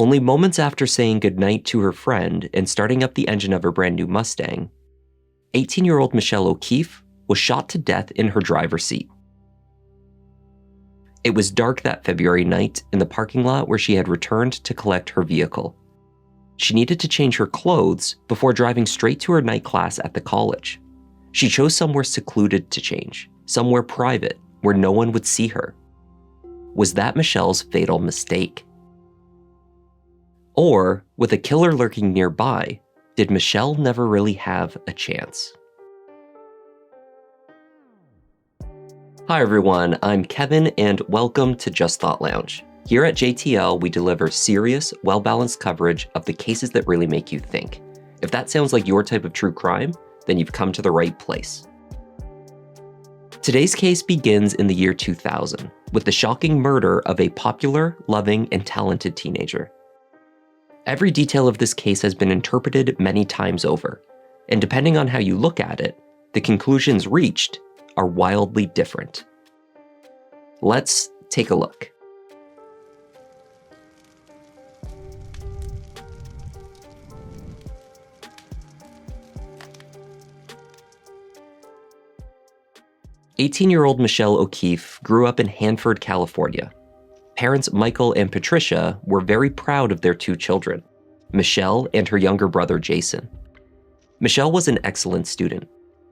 Only moments after saying goodnight to her friend and starting up the engine of her brand new Mustang, 18-year-old Michelle O'Keefe was shot to death in her driver's seat. It was dark that February night in the parking lot where she had returned to collect her vehicle. She needed to change her clothes before driving straight to her night class at the college. She chose somewhere secluded to change, somewhere private where no one would see her. Was that Michelle's fatal mistake? Or, with a killer lurking nearby, did Michelle never really have a chance? Hi everyone, I'm Kevin and welcome to Just Thought Lounge. Here at JTL, we deliver serious, well-balanced coverage of the cases that really make you think. If that sounds like your type of true crime, then you've come to the right place. Today's case begins in the year 2000 with the shocking murder of a popular, loving, and talented teenager. Every detail of this case has been interpreted many times over, and depending on how you look at it, the conclusions reached are wildly different. Let's take a look. "18-year-old Michelle O'Keefe grew up in Hanford, California. Parents Michael and Patricia were very proud of their two children, Michelle and her younger brother Jason. Michelle was an excellent student.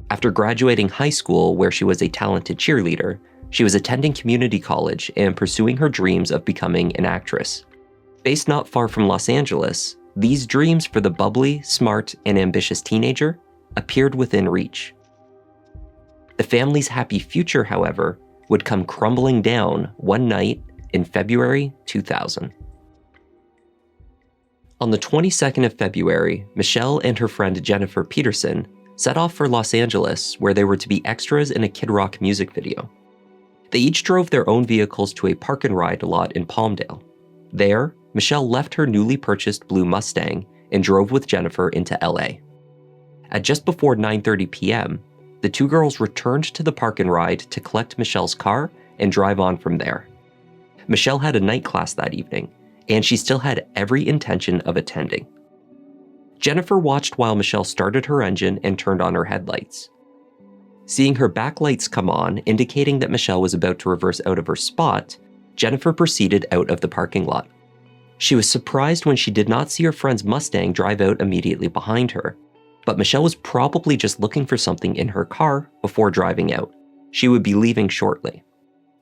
After graduating high school, where she was a talented cheerleader, she was attending community college and pursuing her dreams of becoming an actress. Based not far from Los Angeles, these dreams for the bubbly, smart, and ambitious teenager appeared within reach. The family's happy future, however, would come crumbling down one night in February 2000. On the 22nd of February, Michelle and her friend Jennifer Peterson set off for Los Angeles, where they were to be extras in a Kid Rock music video. They each drove their own vehicles to a park and ride lot in Palmdale. There, Michelle left her newly purchased blue Mustang and drove with Jennifer into LA. At just before 9:30 p.m., the two girls returned to the park and ride to collect Michelle's car and drive on from there. Michelle had a night class that evening, and she still had every intention of attending. Jennifer watched while Michelle started her engine and turned on her headlights. Seeing her back lights come on, indicating that Michelle was about to reverse out of her spot, Jennifer proceeded out of the parking lot. She was surprised when she did not see her friend's Mustang drive out immediately behind her, but Michelle was probably just looking for something in her car before driving out. She would be leaving shortly.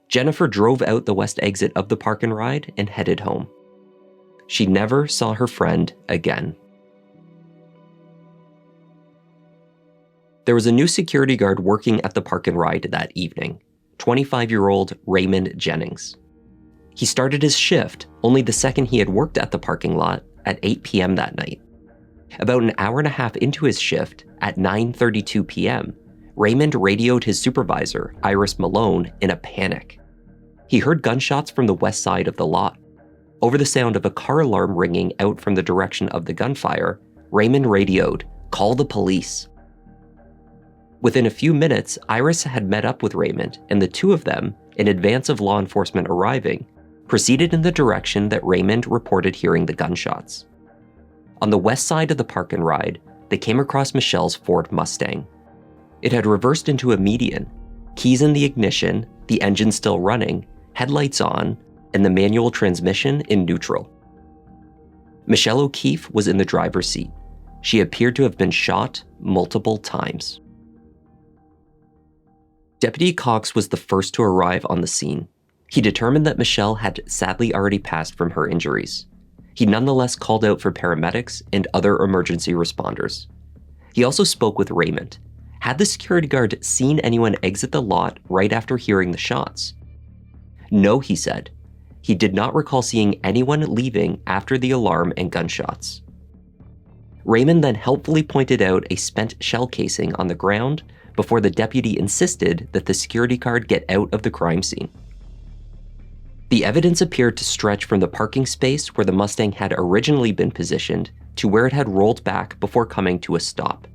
Jennifer drove out the west exit of the park and ride and headed home. She never saw her friend again. There was a new security guard working at the park and ride that evening, 25-year-old Raymond Jennings. He started his shift only the second he had worked at the parking lot at 8 p.m. that night. About an hour and a half into his shift, at 9:32 p.m., Raymond radioed his supervisor, Iris Malone, in a panic. He heard gunshots from the west side of the lot. Over the sound of a car alarm ringing out from the direction of the gunfire, Raymond radioed, "Call the police." Within a few minutes, Iris had met up with Raymond, and the two of them, in advance of law enforcement arriving, proceeded in the direction that Raymond reported hearing the gunshots. On the west side of the park and ride, they came across Michelle's Ford Mustang. It had reversed into a median, keys in the ignition, the engine still running, headlights on, and the manual transmission in neutral. Michelle O'Keefe was in the driver's seat. She appeared to have been shot multiple times. Deputy Cox was the first to arrive on the scene. He determined that Michelle had sadly already passed from her injuries. He nonetheless called out for paramedics and other emergency responders. He also spoke with Raymond. Had the security guard seen anyone exit the lot right after hearing the shots? No, he said. He did not recall seeing anyone leaving after the alarm and gunshots. Raymond then helpfully pointed out a spent shell casing on the ground before the deputy insisted that the security guard get out of the crime scene. The evidence appeared to stretch from the parking space where the Mustang had originally been positioned to where it had rolled back before coming to a stop.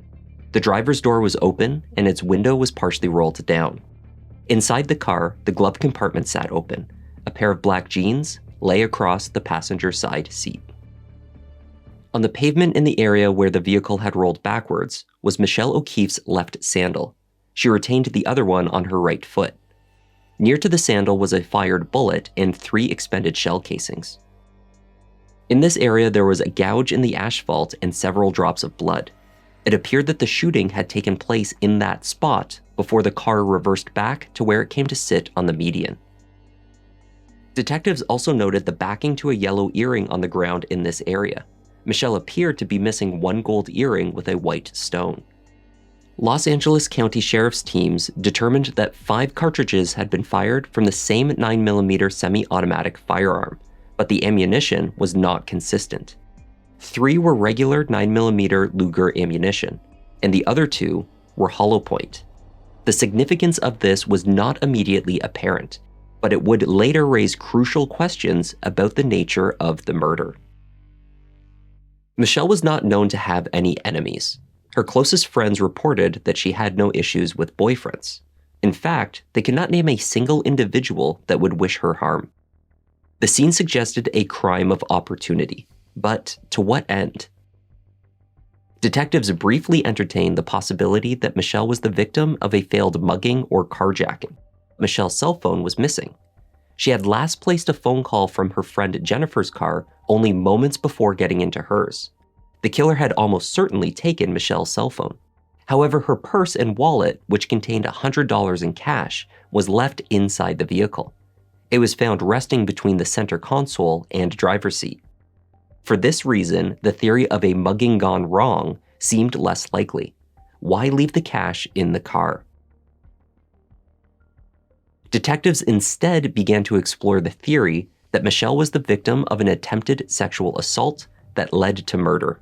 The driver's door was open and its window was partially rolled down. Inside the car, the glove compartment sat open. A pair of black jeans lay across the passenger side seat. On the pavement in the area where the vehicle had rolled backwards was Michelle O'Keefe's left sandal. She retained the other one on her right foot. Near to the sandal was a fired bullet and 3 expended shell casings. In this area, there was a gouge in the asphalt and several drops of blood. It appeared that the shooting had taken place in that spot before the car reversed back to where it came to sit on the median. Detectives also noted the backing to a yellow earring on the ground in this area. Michelle appeared to be missing one gold earring with a white stone. Los Angeles County Sheriff's teams determined that 5 cartridges had been fired from the same 9mm semi-automatic firearm, but the ammunition was not consistent. 3 were regular 9mm Luger ammunition, and the other 2 were hollow point. The significance of this was not immediately apparent, but it would later raise crucial questions about the nature of the murder. Michelle was not known to have any enemies. Her closest friends reported that she had no issues with boyfriends. In fact, they could not name a single individual that would wish her harm. The scene suggested a crime of opportunity, but to what end? Detectives briefly entertained the possibility that Michelle was the victim of a failed mugging or carjacking. Michelle's cell phone was missing. She had last placed a phone call from her friend Jennifer's car only moments before getting into hers. The killer had almost certainly taken Michelle's cell phone. However, her purse and wallet, which contained $100 in cash, was left inside the vehicle. It was found resting between the center console and driver's seat. For this reason, the theory of a mugging gone wrong seemed less likely. Why leave the cash in the car? Detectives instead began to explore the theory that Michelle was the victim of an attempted sexual assault that led to murder.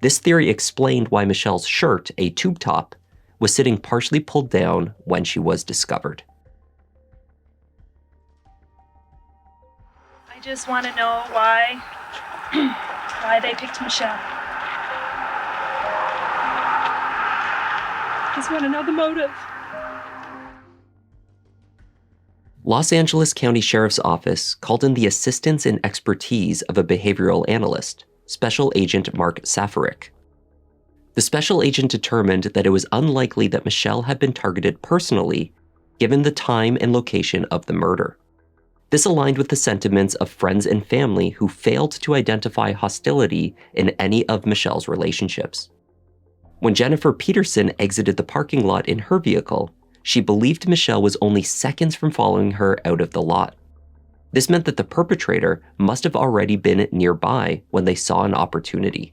This theory explained why Michelle's shirt, a tube top, was sitting partially pulled down when she was discovered. I just want to know why they picked Michelle. Just want to know the motive. Los Angeles County Sheriff's Office called in the assistance and expertise of a behavioral analyst, Special Agent Mark Safaric. The special agent determined that it was unlikely that Michelle had been targeted personally, given the time and location of the murder. This aligned with the sentiments of friends and family who failed to identify hostility in any of Michelle's relationships. When Jennifer Peterson exited the parking lot in her vehicle, she believed Michelle was only seconds from following her out of the lot. This meant that the perpetrator must have already been nearby when they saw an opportunity.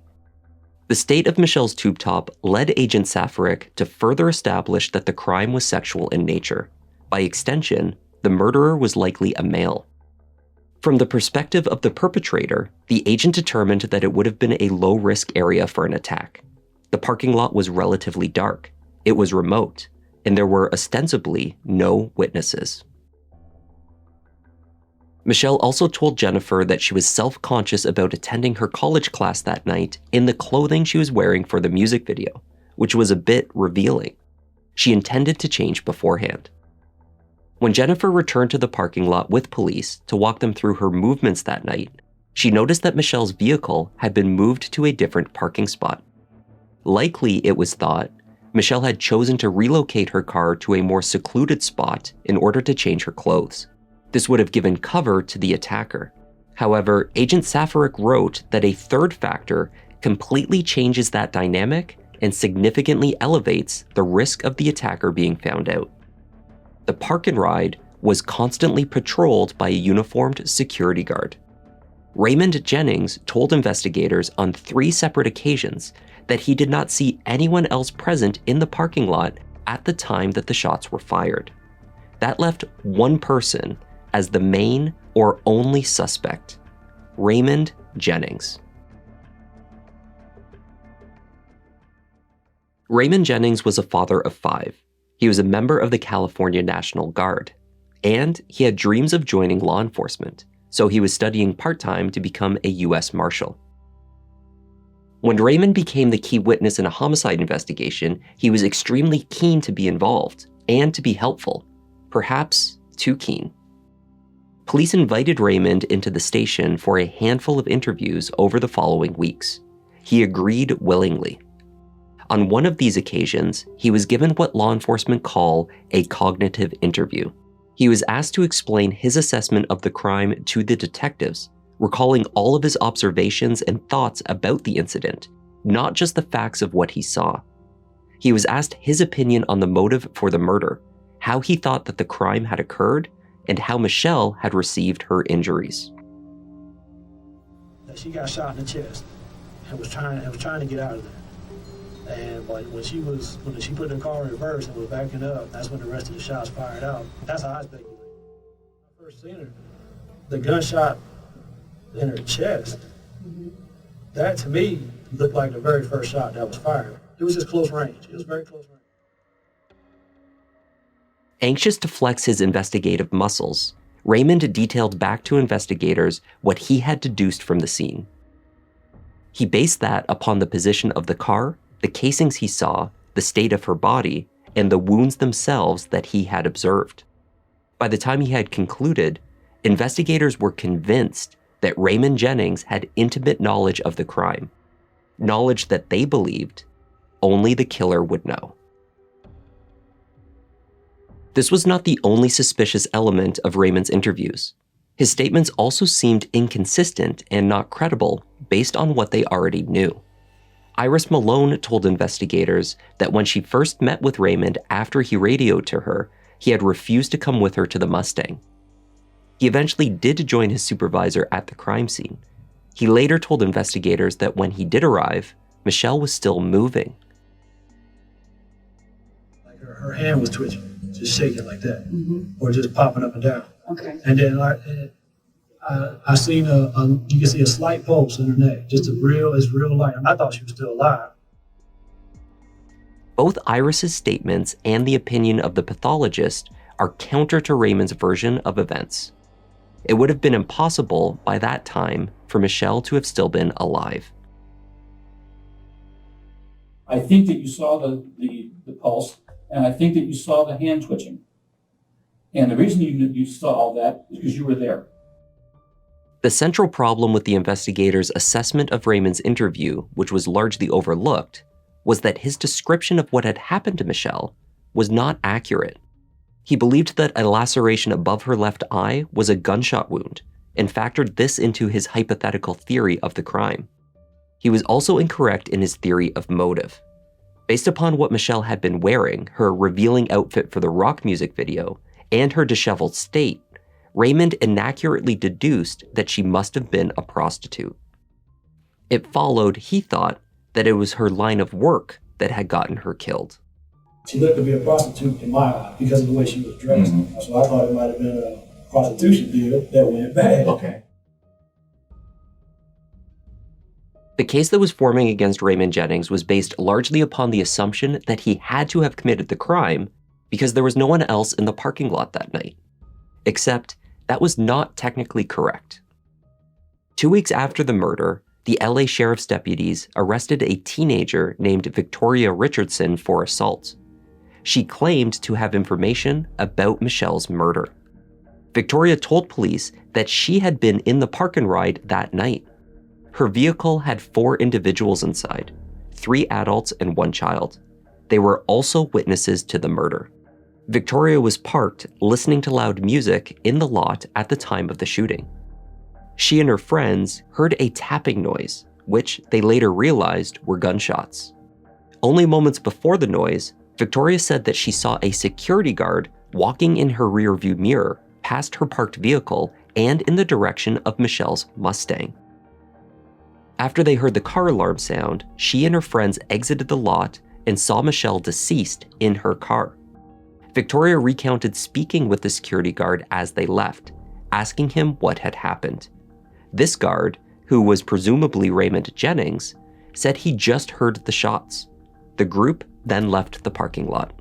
The state of Michelle's tube top led Agent Safaric to further establish that the crime was sexual in nature. By extension, the murderer was likely a male. From the perspective of the perpetrator, the agent determined that it would have been a low-risk area for an attack. The parking lot was relatively dark, it was remote, and there were ostensibly no witnesses. Michelle also told Jennifer that she was self-conscious about attending her college class that night in the clothing she was wearing for the music video, which was a bit revealing. She intended to change beforehand. When Jennifer returned to the parking lot with police to walk them through her movements that night, she noticed that Michelle's vehicle had been moved to a different parking spot. Likely, it was thought, Michelle had chosen to relocate her car to a more secluded spot in order to change her clothes. This would have given cover to the attacker. However, Agent Safaric wrote that a third factor completely changes that dynamic and significantly elevates the risk of the attacker being found out. The park and ride was constantly patrolled by a uniformed security guard. Raymond Jennings told investigators on 3 separate occasions that he did not see anyone else present in the parking lot at the time that the shots were fired. That left one person as the main or only suspect, Raymond Jennings. Raymond Jennings was a father of 5. He was a member of the California National Guard, and he had dreams of joining law enforcement, so he was studying part-time to become a U.S. Marshal. When Raymond became the key witness in a homicide investigation, he was extremely keen to be involved and to be helpful, perhaps too keen. Police invited Raymond into the station for a handful of interviews over the following weeks. He agreed willingly. On one of these occasions, he was given what law enforcement call a cognitive interview. He was asked to explain his assessment of the crime to the detectives, recalling all of his observations and thoughts about the incident, not just the facts of what he saw. He was asked his opinion on the motive for the murder, how he thought that the crime had occurred, and how Michelle had received her injuries. She got shot in the chest and was trying to get out of there. And when she put the car in reverse and was backing up, that's when the rest of the shots fired out. That's how I speculate. When I first seen her, the gunshot in her chest, that to me looked like the very first shot that was fired. It was just close range. It was very close range. Anxious to flex his investigative muscles, Raymond detailed back to investigators what he had deduced from the scene. He based that upon the position of the car, the casings he saw, the state of her body, and the wounds themselves that he had observed. By the time he had concluded, investigators were convinced that Raymond Jennings had intimate knowledge of the crime, knowledge that they believed only the killer would know. This was not the only suspicious element of Raymond's interviews. His statements also seemed inconsistent and not credible based on what they already knew. Iris Malone told investigators that when she first met with Raymond after he radioed to her, he had refused to come with her to the Mustang. He eventually did join his supervisor at the crime scene. He later told investigators that when he did arrive, Michelle was still moving. Like her hand was twitching, just shaking like that, or just popping up and down. Okay. And then I seen you can see a slight pulse in her neck, just it's real light. I thought she was still alive. Both Iris's statements and the opinion of the pathologist are counter to Raymond's version of events. It would have been impossible by that time for Michelle to have still been alive. I think that you saw the pulse, and I think that you saw the hand twitching. And the reason you saw all that is because you were there. The central problem with the investigators' assessment of Raymond's interview, which was largely overlooked, was that his description of what had happened to Michelle was not accurate. He believed that a laceration above her left eye was a gunshot wound, and factored this into his hypothetical theory of the crime. He was also incorrect in his theory of motive. Based upon what Michelle had been wearing, her revealing outfit for the rock music video, and her disheveled state, Raymond inaccurately deduced that she must have been a prostitute. It followed, he thought, that it was her line of work that had gotten her killed. She looked to be a prostitute in my eye because of the way she was dressed. So I thought it might have been a prostitution deal that went bad. Okay. The case that was forming against Raymond Jennings was based largely upon the assumption that he had to have committed the crime because there was no one else in the parking lot that night. Except, that was not technically correct. 2 weeks after the murder, the LA Sheriff's deputies arrested a teenager named Victoria Richardson for assault. She claimed to have information about Michelle's murder. Victoria told police that she had been in the park and ride that night. Her vehicle had 4 individuals inside, 3 adults and 1 child. They were also witnesses to the murder. Victoria was parked listening to loud music in the lot at the time of the shooting. She and her friends heard a tapping noise, which they later realized were gunshots. Only moments before the noise, Victoria said that she saw a security guard walking in her rearview mirror past her parked vehicle and in the direction of Michelle's Mustang. After they heard the car alarm sound, she and her friends exited the lot and saw Michelle deceased in her car. Victoria recounted speaking with the security guard as they left, asking him what had happened. This guard, who was presumably Raymond Jennings, said he just heard the shots. The group then left the parking lot.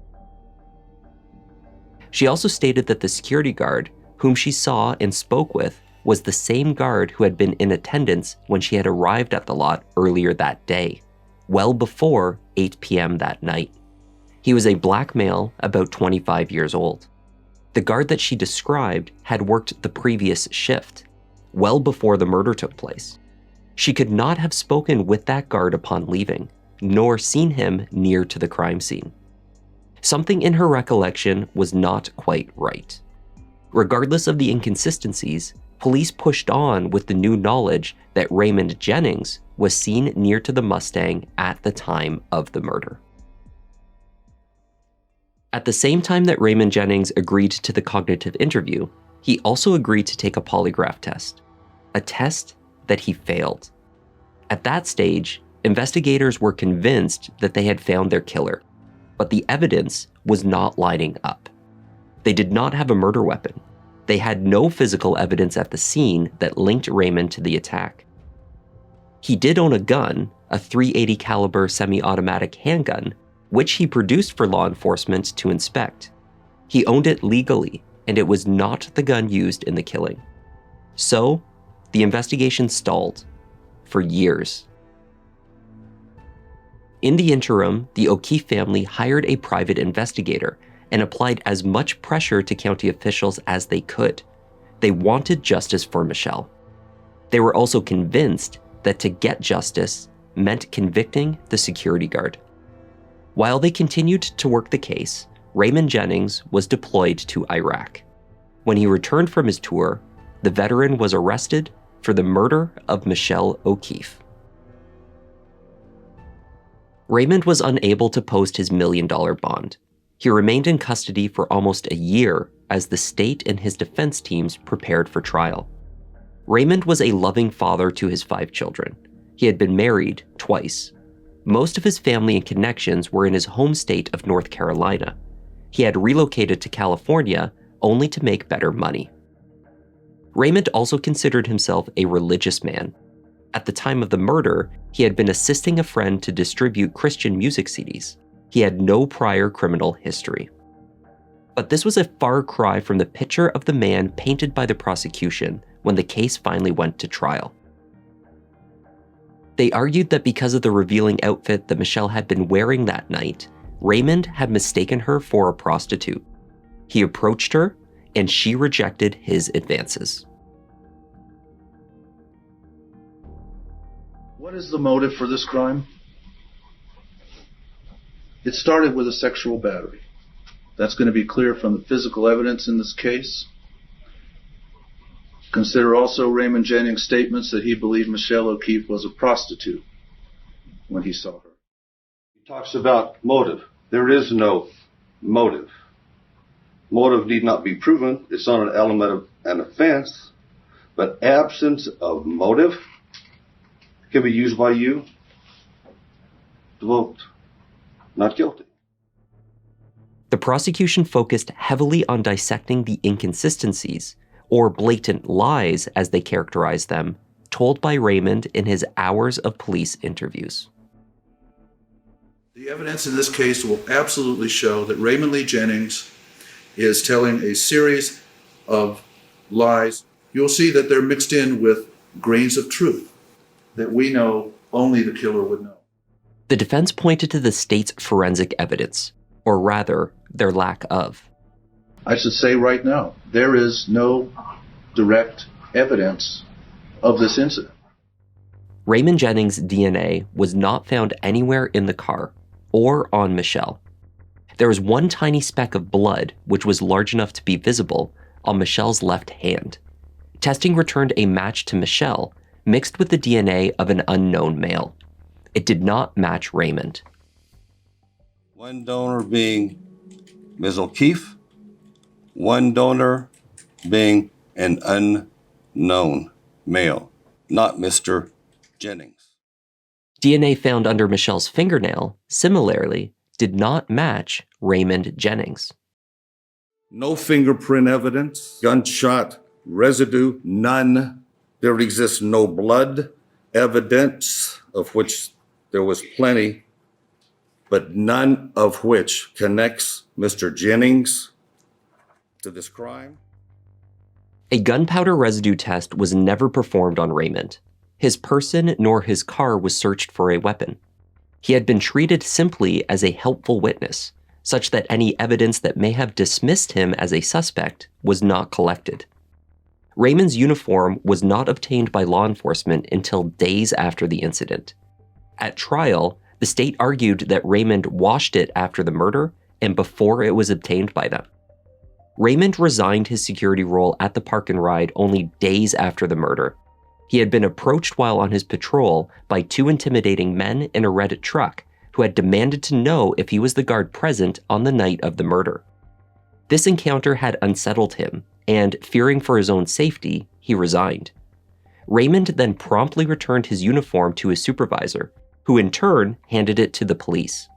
She also stated that the security guard, whom she saw and spoke with, was the same guard who had been in attendance when she had arrived at the lot earlier that day, well before 8 p.m. that night. He was a black male, about 25 years old. The guard that she described had worked the previous shift, well before the murder took place. She could not have spoken with that guard upon leaving, nor seen him near to the crime scene. Something in her recollection was not quite right. Regardless of the inconsistencies, police pushed on with the new knowledge that Raymond Jennings was seen near to the Mustang at the time of the murder. At the same time that Raymond Jennings agreed to the cognitive interview, he also agreed to take a polygraph test, a test that he failed. At that stage, investigators were convinced that they had found their killer, but the evidence was not lining up. They did not have a murder weapon. They had no physical evidence at the scene that linked Raymond to the attack. He did own a gun, a .380 caliber semi-automatic handgun, which he produced for law enforcement to inspect. He owned it legally, and it was not the gun used in the killing. So, the investigation stalled for years. In the interim, the O'Keefe family hired a private investigator and applied as much pressure to county officials as they could. They wanted justice for Michelle. They were also convinced that to get justice meant convicting the security guard. While they continued to work the case, Raymond Jennings was deployed to Iraq. When he returned from his tour, the veteran was arrested for the murder of Michelle O'Keefe. Raymond was unable to post his $1 million bond. He remained in custody for almost a year as the state and his defense teams prepared for trial. Raymond was a loving father to his 5 children. He had been married twice. Most of his family and connections were in his home state of North Carolina. He had relocated to California only to make better money. Raymond also considered himself a religious man. At the time of the murder, he had been assisting a friend to distribute Christian music CDs. He had no prior criminal history. But this was a far cry from the picture of the man painted by the prosecution when the case finally went to trial. They argued that because of the revealing outfit that Michelle had been wearing that night, Raymond had mistaken her for a prostitute. He approached her, and she rejected his advances. What is the motive for this crime? It started with a sexual battery. That's going to be clear from the physical evidence in this case. Consider also Raymond Jennings' statements that he believed Michelle O'Keefe was a prostitute when he saw her. He talks about motive. There is no motive. Motive need not be proven. It's not an element of an offense, but absence of motive can be used by you to vote not guilty. The prosecution focused heavily on dissecting the inconsistencies, or blatant lies as they characterized them, told by Raymond in his hours of police interviews. The evidence in this case will absolutely show that Raymond Lee Jennings is telling a series of lies. You'll see that they're mixed in with grains of truth that we know only the killer would know. The defense pointed to the state's forensic evidence, or rather, their lack of. I should say right now, there is no direct evidence of this incident. Raymond Jennings' DNA was not found anywhere in the car or on Michelle. There was one tiny speck of blood, which was large enough to be visible, on Michelle's left hand. Testing returned a match to Michelle, mixed with the DNA of an unknown male. It did not match Raymond. One donor being Ms. O'Keefe, one donor being an unknown male, not Mr. Jennings. DNA found under Michelle's fingernail, similarly, did not match Raymond Jennings. No fingerprint evidence, gunshot residue, none. There exists no blood evidence, of which there was plenty, but none of which connects Mr. Jennings to this crime. A gunpowder residue test was never performed on Raymond. His person nor his car was searched for a weapon. He had been treated simply as a helpful witness, such that any evidence that may have dismissed him as a suspect was not collected. Raymond's uniform was not obtained by law enforcement until days after the incident. At trial, the state argued that Raymond washed it after the murder and before it was obtained by them. Raymond resigned his security role at the park and ride only days after the murder. He had been approached while on his patrol by two intimidating men in a red truck who had demanded to know if he was the guard present on the night of the murder. This encounter had unsettled him, and fearing for his own safety, he resigned. Raymond then promptly returned his uniform to his supervisor, who in turn handed it to the police.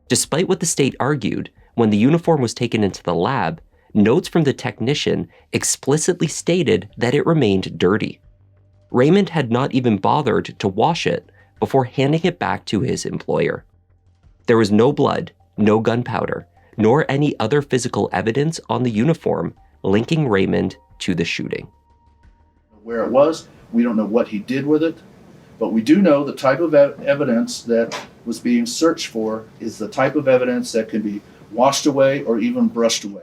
Despite what the state argued, when the uniform was taken into the lab, notes from the technician explicitly stated that it remained dirty. Raymond had not even bothered to wash it before handing it back to his employer. There was no blood, no gunpowder, nor any other physical evidence on the uniform linking Raymond to the shooting. Where it was, we don't know what he did with it, but we do know the type of evidence that was being searched for is the type of evidence that can be washed away or even brushed away.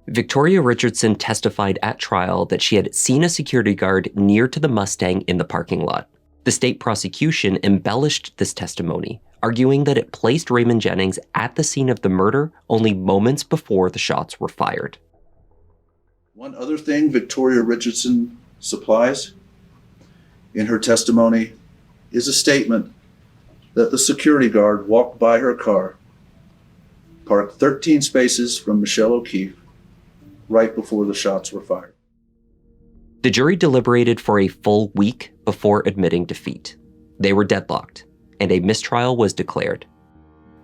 Victoria Richardson testified at trial that she had seen a security guard near to the Mustang in the parking lot. The state prosecution embellished this testimony, arguing that it placed Raymond Jennings at the scene of the murder only moments before the shots were fired. One other thing Victoria Richardson supplies in her testimony is a statement that the security guard walked by her car, parked 13 spaces from Michelle O'Keefe, right before the shots were fired. The jury deliberated for a full week before admitting defeat. They were deadlocked, and a mistrial was declared.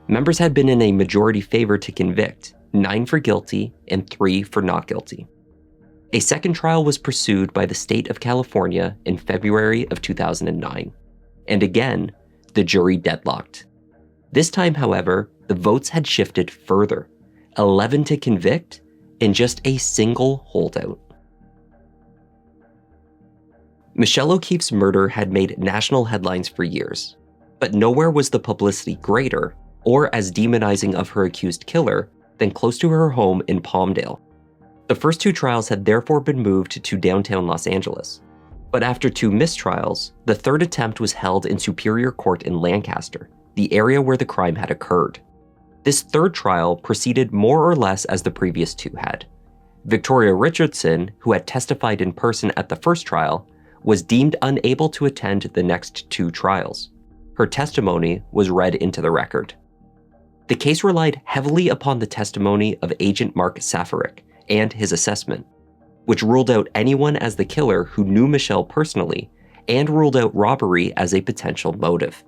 Members had been in a majority favor to convict, 9 for guilty and 3 for not guilty. A second trial was pursued by the state of California in February of 2009, and again, the jury deadlocked. This time, however, the votes had shifted further, 11 to convict and just a single holdout. Michelle O'Keefe's murder had made national headlines for years, but nowhere was the publicity greater or as demonizing of her accused killer than close to her home in Palmdale. The first 2 trials had therefore been moved to downtown Los Angeles, but after 2 mistrials, the third attempt was held in Superior Court in Lancaster, the area where the crime had occurred. This third trial proceeded more or less as the previous 2 had. Victoria Richardson, who had testified in person at the first trial, was deemed unable to attend the next 2 trials. Her testimony was read into the record. The case relied heavily upon the testimony of Agent Mark Safaric and his assessment, which ruled out anyone as the killer who knew Michelle personally and ruled out robbery as a potential motive.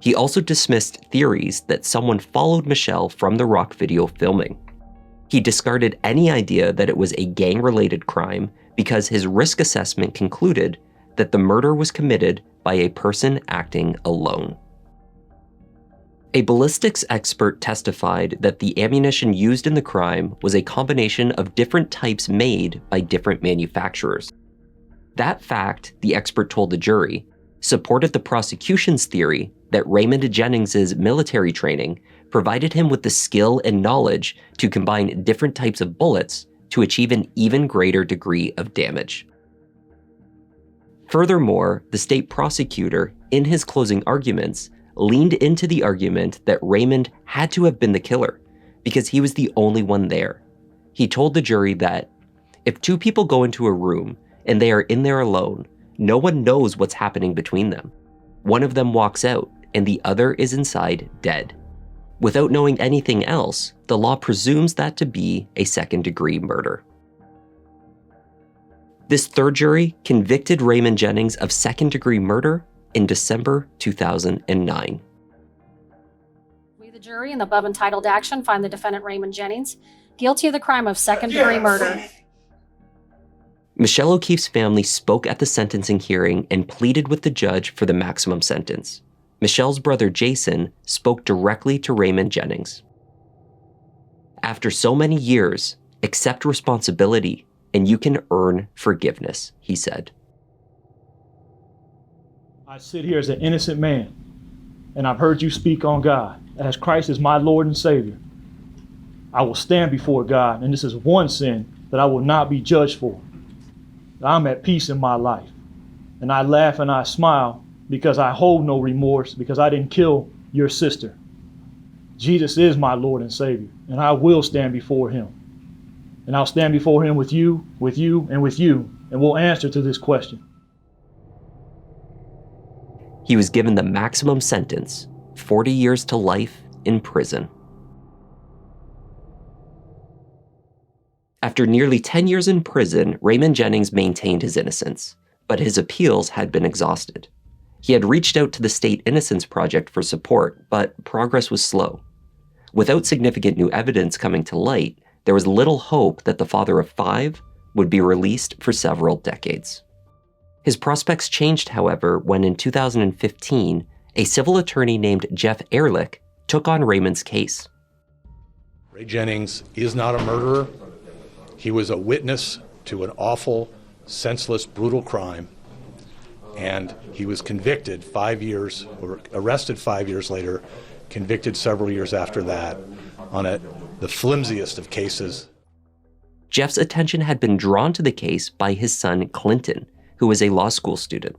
He also dismissed theories that someone followed Michelle from the rock video filming. He discarded any idea that it was a gang-related crime because his risk assessment concluded that the murder was committed by a person acting alone. A ballistics expert testified that the ammunition used in the crime was a combination of different types made by different manufacturers. That fact, the expert told the jury, supported the prosecution's theory that Raymond Jennings' military training provided him with the skill and knowledge to combine different types of bullets to achieve an even greater degree of damage. Furthermore, the state prosecutor, in his closing arguments, leaned into the argument that Raymond had to have been the killer because he was the only one there. He told the jury that if 2 people go into a room and they are in there alone, no one knows what's happening between them. One of them walks out and the other is inside dead. Without knowing anything else, the law presumes that to be a second-degree murder. This third jury convicted Raymond Jennings of second-degree murder in December 2009. We, the jury, in the above entitled action, find the defendant Raymond Jennings guilty of the crime of second-degree murder. Michelle O'Keefe's family spoke at the sentencing hearing and pleaded with the judge for the maximum sentence. Michelle's brother Jason spoke directly to Raymond Jennings. After so many years, accept responsibility and you can earn forgiveness, he said. I sit here as an innocent man, and I've heard you speak on God as Christ is my Lord and Savior. I will stand before God, and this is one sin that that I will not be judged for. I'm at peace in my life. And I laugh and I smile because I hold no remorse because I didn't kill your sister. Jesus is my Lord and Savior, and I will stand before him. And I'll stand before him with you, and with you, and we'll answer to this question. He was given the maximum sentence, 40 years to life in prison. After nearly 10 years in prison, Raymond Jennings maintained his innocence, but his appeals had been exhausted. He had reached out to the State Innocence Project for support, but progress was slow. Without significant new evidence coming to light, there was little hope that the father of 5 would be released for several decades. His prospects changed, however, when in 2015, a civil attorney named Jeff Ehrlich took on Raymond's case. Ray Jennings is not a murderer. He was a witness to an awful, senseless, brutal crime, and he was convicted 5 years, or arrested 5 years later, convicted several years after that on the flimsiest of cases. Jeff's attention had been drawn to the case by his son, Clinton, who was a law school student.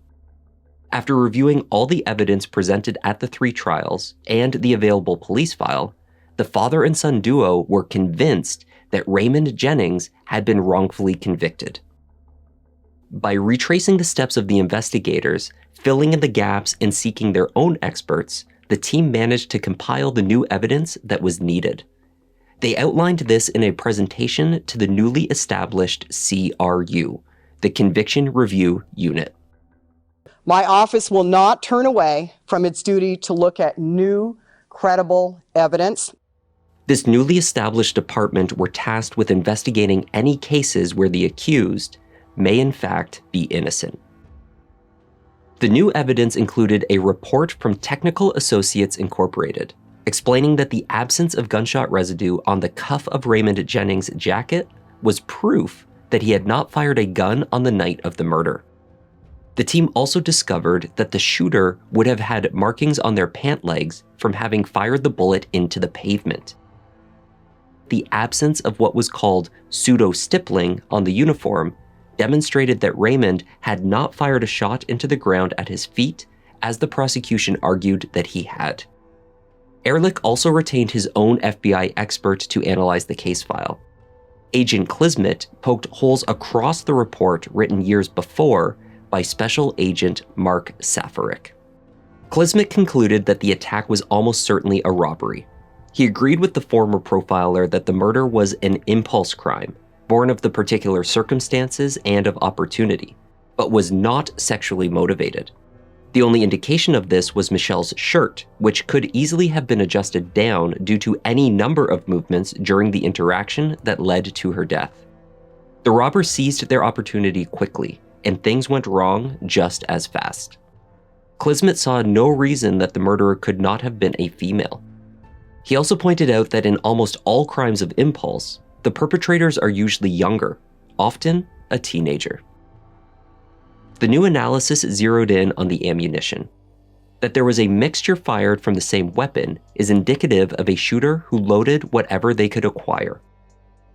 After reviewing all the evidence presented at the 3 trials and the available police file, the father and son duo were convinced that Raymond Jennings had been wrongfully convicted. By retracing the steps of the investigators, filling in the gaps, and seeking their own experts, the team managed to compile the new evidence that was needed. They outlined this in a presentation to the newly established CRU, the Conviction Review Unit. My office will not turn away from its duty to look at new, credible evidence. This newly established department were tasked with investigating any cases where the accused may in fact be innocent. The new evidence included a report from Technical Associates Incorporated, explaining that the absence of gunshot residue on the cuff of Raymond Jennings' jacket was proof that he had not fired a gun on the night of the murder. The team also discovered that the shooter would have had markings on their pant legs from having fired the bullet into the pavement. The absence of what was called pseudo-stippling on the uniform demonstrated that Raymond had not fired a shot into the ground at his feet, as the prosecution argued that he had. Ehrlich also retained his own FBI expert to analyze the case file. Agent Klismet poked holes across the report written years before by Special Agent Mark Safarik. Klismet concluded that the attack was almost certainly a robbery. He agreed with the former profiler that the murder was an impulse crime, born of the particular circumstances and of opportunity, but was not sexually motivated. The only indication of this was Michelle's shirt, which could easily have been adjusted down due to any number of movements during the interaction that led to her death. The robbers seized their opportunity quickly, and things went wrong just as fast. Klismet saw no reason that the murderer could not have been a female. He also pointed out that in almost all crimes of impulse, the perpetrators are usually younger, often a teenager. The new analysis zeroed in on the ammunition. That there was a mixture fired from the same weapon is indicative of a shooter who loaded whatever they could acquire.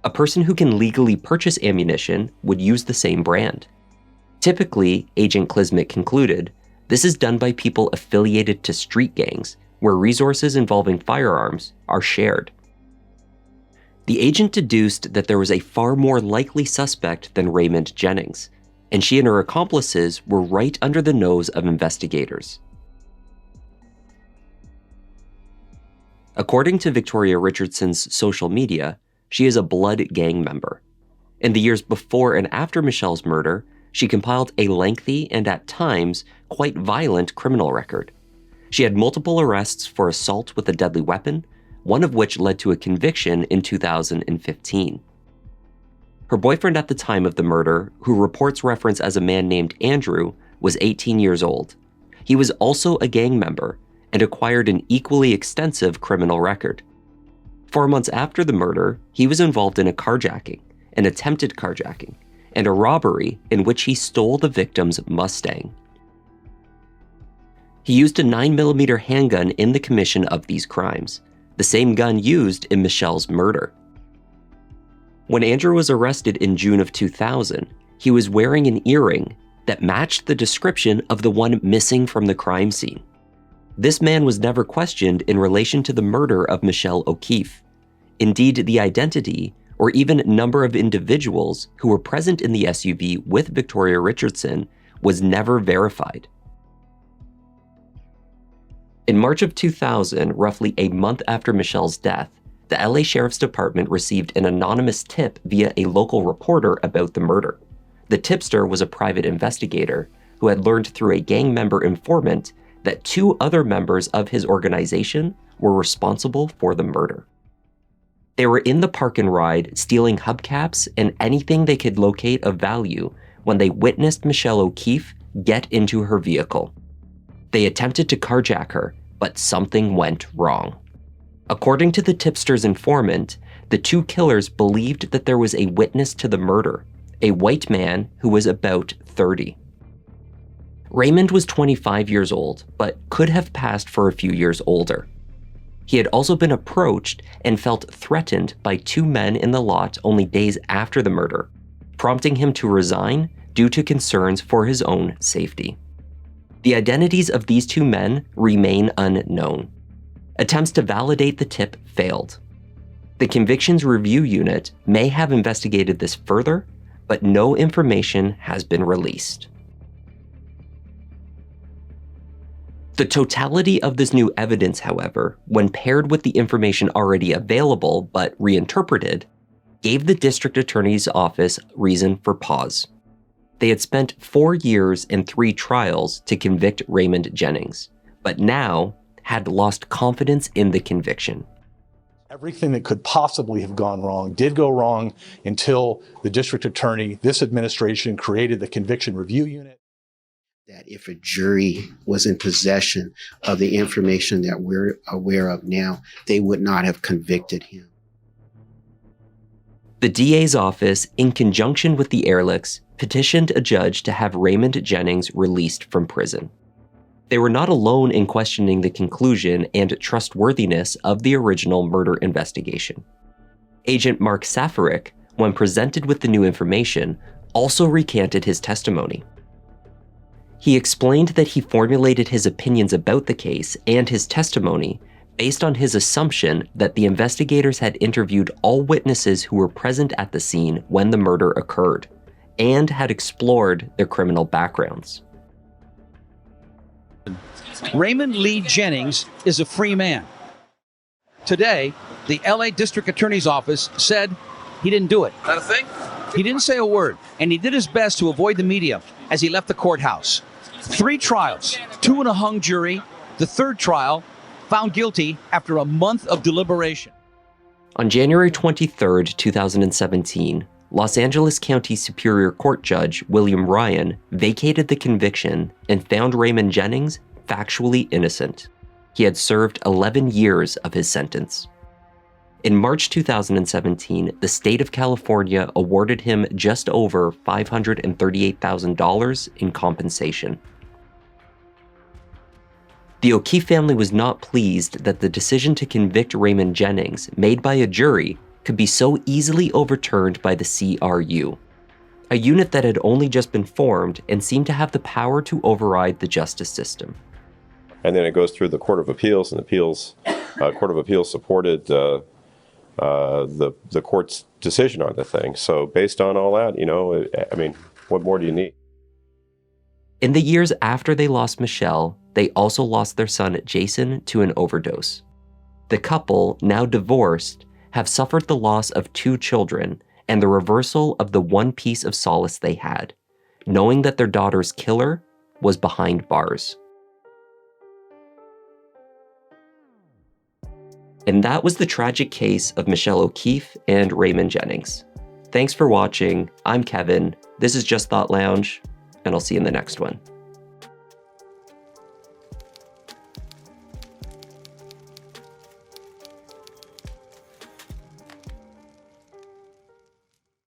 A person who can legally purchase ammunition would use the same brand. Typically, Agent Klismet concluded, this is done by people affiliated to street gangs, where resources involving firearms are shared. The agent deduced that there was a far more likely suspect than Raymond Jennings, and she and her accomplices were right under the nose of investigators. According to Victoria Richardson's social media, she is a blood gang member. In the years before and after Michelle's murder, she compiled a lengthy and at times quite violent criminal record. She had multiple arrests for assault with a deadly weapon, one of which led to a conviction in 2015. Her boyfriend at the time of the murder, who reports reference as a man named Andrew, was 18 years old. He was also a gang member and acquired an equally extensive criminal record. 4 months after the murder, he was involved in a carjacking, an attempted carjacking, and a robbery in which he stole the victim's Mustang. He used a 9mm handgun in the commission of these crimes, the same gun used in Michelle's murder. When Andrew was arrested in June of 2000, he was wearing an earring that matched the description of the one missing from the crime scene. This man was never questioned in relation to the murder of Michelle O'Keefe. Indeed, the identity or even number of individuals who were present in the SUV with Victoria Richardson was never verified. In March of 2000, roughly a month after Michelle's death, the LA Sheriff's Department received an anonymous tip via a local reporter about the murder. The tipster was a private investigator who had learned through a gang member informant that 2 other members of his organization were responsible for the murder. They were in the park and ride, stealing hubcaps and anything they could locate of value when they witnessed Michelle O'Keefe get into her vehicle. They attempted to carjack her, but something went wrong. According to the tipster's informant, the 2 killers believed that there was a witness to the murder, a white man who was about 30. Raymond was 25 years old, but could have passed for a few years older. He had also been approached and felt threatened by 2 men in the lot only days after the murder, prompting him to resign due to concerns for his own safety. The identities of these 2 men remain unknown. Attempts to validate the tip failed. The Convictions Review Unit may have investigated this further, but no information has been released. The totality of this new evidence, however, when paired with the information already available but reinterpreted, gave the district attorney's office reason for pause. They had spent 4 years and 3 trials to convict Raymond Jennings, but now had lost confidence in the conviction. Everything that could possibly have gone wrong did go wrong until the district attorney, this administration, created the Conviction Review Unit. That if a jury was in possession of the information that we're aware of now, they would not have convicted him. The DA's office, in conjunction with the Ehrlichs, petitioned a judge to have Raymond Jennings released from prison. They were not alone in questioning the conclusion and trustworthiness of the original murder investigation. Agent Mark Safaric, when presented with the new information, also recanted his testimony. He explained that he formulated his opinions about the case and his testimony based on his assumption that the investigators had interviewed all witnesses who were present at the scene when the murder occurred, and had explored their criminal backgrounds. Raymond Lee Jennings is a free man. Today, the LA District Attorney's Office said he didn't do it. Not a thing? He didn't say a word, and he did his best to avoid the media as he left the courthouse. 3 trials, 2 in a hung jury. The 3rd trial found guilty after a month of deliberation. On January 23, 2017, Los Angeles County Superior Court Judge William Ryan vacated the conviction and found Raymond Jennings factually innocent. He had served 11 years of his sentence. In March 2017, the state of California awarded him just over $538,000 in compensation. The O'Keefe family was not pleased that the decision to convict Raymond Jennings, made by a jury, could be so easily overturned by the CRU, a unit that had only just been formed and seemed to have the power to override the justice system. And then it goes through the Court of Appeals, and the Court of Appeals supported the court's decision on the thing. So based on all that, I mean, what more do you need? In the years after they lost Michelle, they also lost their son Jason to an overdose. The couple, now divorced, have suffered the loss of 2 children and the reversal of the one piece of solace they had, knowing that their daughter's killer was behind bars. And that was the tragic case of Michelle O'Keefe and Raymond Jennings. Thanks for watching. I'm Kevin. This is Just Thought Lounge, and I'll see you in the next one.